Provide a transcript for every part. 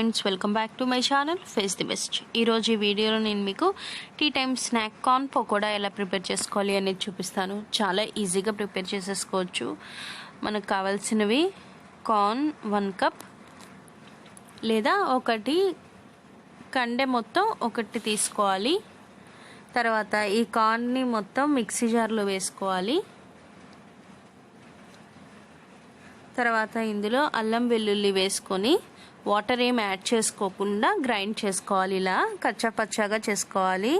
Friends, welcome back to my channel face the best. ఈరోజు ఈ వీడియోలో నేను మీకు tea time snack corn pakoda ఎలా ప్రిపేర్ చేసుకోవాలి అనేది చూపిస్తాను. చాలా ఈజీగా ప్రిపేర్ చేసేసుకోవచ్చు. మనకు కావాల్సినవి కార్న్ 1 కప్ లేదా ఒకటి కండె మొత్తం ఒకటి తీసుకోవాలి. తర్వాత ఈ కార్న్ని మొత్తం మిక్సీ జార్లో వేసుకోవాలి. తర్వాత ఇందులో అల్లం వెల్లుల్లి వేసుకొని వాటర్ ఏం యాడ్ చేసుకోకుండా గ్రైండ్ చేసుకోవాలి. ఇలా కచ్చాపచ్చాగా చేసుకోవాలి.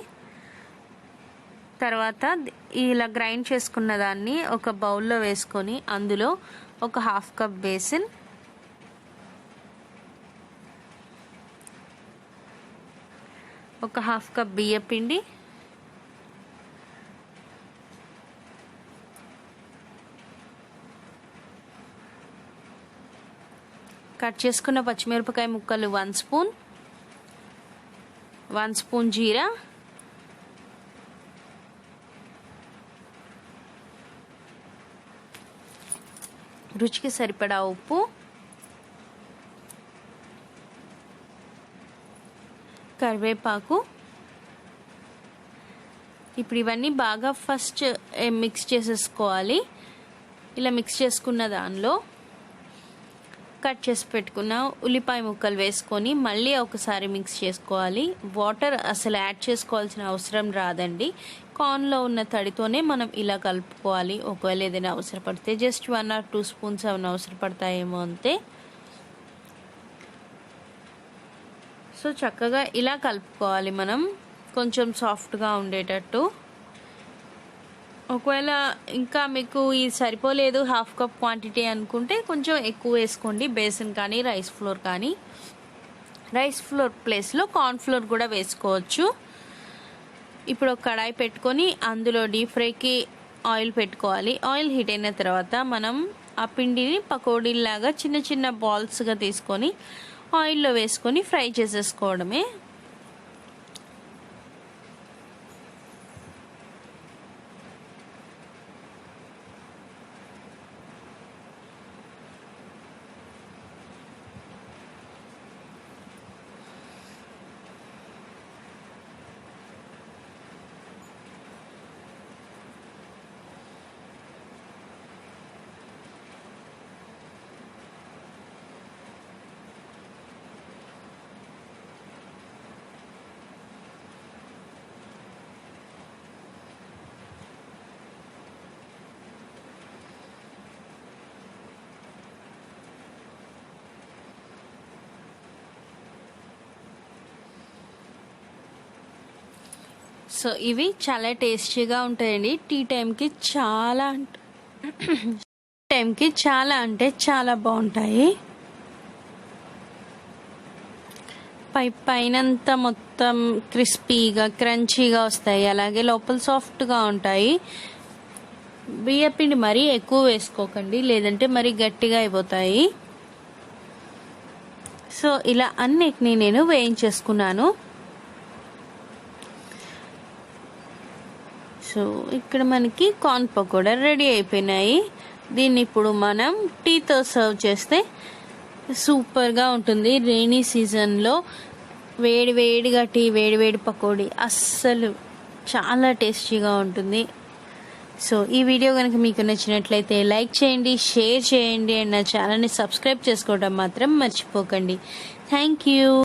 తర్వాత ఇలా గ్రైండ్ చేసుకున్న దాన్ని ఒక బౌల్లో వేసుకొని అందులో ఒక 1/2 కప్ బేసిన్, ఒక 1/2 కప్ బియ్యపిండి, కట్ చేసుకున్న పచ్చిమిరపకాయ ముక్కలు 1 స్పూన్, 1 స్పూన్ జీరా, రుచికి సరిపడా ఉప్పు, కరివేపాకు. ఇప్పుడు ఇవన్నీ బాగా ఫస్ట్ మిక్స్ చేసేసుకోవాలి. ఇలా మిక్స్ చేసుకున్న దానిలో కట్ చేసి పెట్టుకున్న ఉల్లిపాయ ముక్కలు వేసుకొని మళ్ళీ ఒకసారి మిక్స్ చేసుకోవాలి. వాటర్ అసలు యాడ్ చేసుకోవాల్సిన అవసరం రాదండి. కార్న్లో ఉన్న తడితోనే మనం ఇలా కలుపుకోవాలి. ఒకవేళ ఏదైనా అవసరపడితే జస్ట్ 1 or 2 స్పూన్స్ ఏమైనా అవసరపడతాయేమో అంతే. సో చక్కగా ఇలా కలుపుకోవాలి మనం, కొంచెం సాఫ్ట్గా ఉండేటట్టు. ఒకవేళ ఇంకా మీకు ఇది సరిపోలేదు 1/2 కప్ క్వాంటిటీ అనుకుంటే కొంచెం ఎక్కువ వేసుకోండి. బేసన్ కానీ రైస్ ఫ్లోర్ కానీ, రైస్ ఫ్లోర్ ప్లేస్లో కార్న్ ఫ్లోర్ కూడా వేసుకోవచ్చు. ఇప్పుడు ఒక కడాయి పెట్టుకొని అందులో డీప్ ఫ్రైకి ఆయిల్ పెట్టుకోవాలి. ఆయిల్ హీట్ అయిన తర్వాత మనం ఆ పిండిని పకోడీలాగా చిన్న చిన్న బాల్స్గా తీసుకొని ఆయిల్లో వేసుకొని ఫ్రై చేసేసుకోవడమే. సో ఇవి చాలా టేస్టీగా ఉంటాయండి. టీ టైంకి చాలా అంటే చాలా బాగుంటాయి. పైనంతా మొత్తం క్రిస్పీగా క్రంచీగా వస్తాయి, అలాగే లోపల సాఫ్ట్గా ఉంటాయి. బియ్యపిండి మరీ ఎక్కువ వేసుకోకండి, లేదంటే మరీ గట్టిగా అయిపోతాయి. సో ఇలా అన్నిటినీ నేను వేయించేసుకున్నాను. సో ఇక్కడ మనకి కార్న్ పకోడా రెడీ అయిపోయినాయి. దీన్ని ఇప్పుడు మనం టీతో సర్వ్ చేస్తే సూపర్గా ఉంటుంది. రెయినీ సీజన్లో వేడిగా టీ, వేడి పకోడీ అస్సలు చాలా టేస్టీగా ఉంటుంది. సో ఈ వీడియో కనుక మీకు నచ్చినట్లయితే లైక్ చేయండి, షేర్ చేయండి, అండ్ నా ఛానల్ని సబ్స్క్రైబ్ చేసుకోవడం మాత్రం మర్చిపోకండి. Thank you.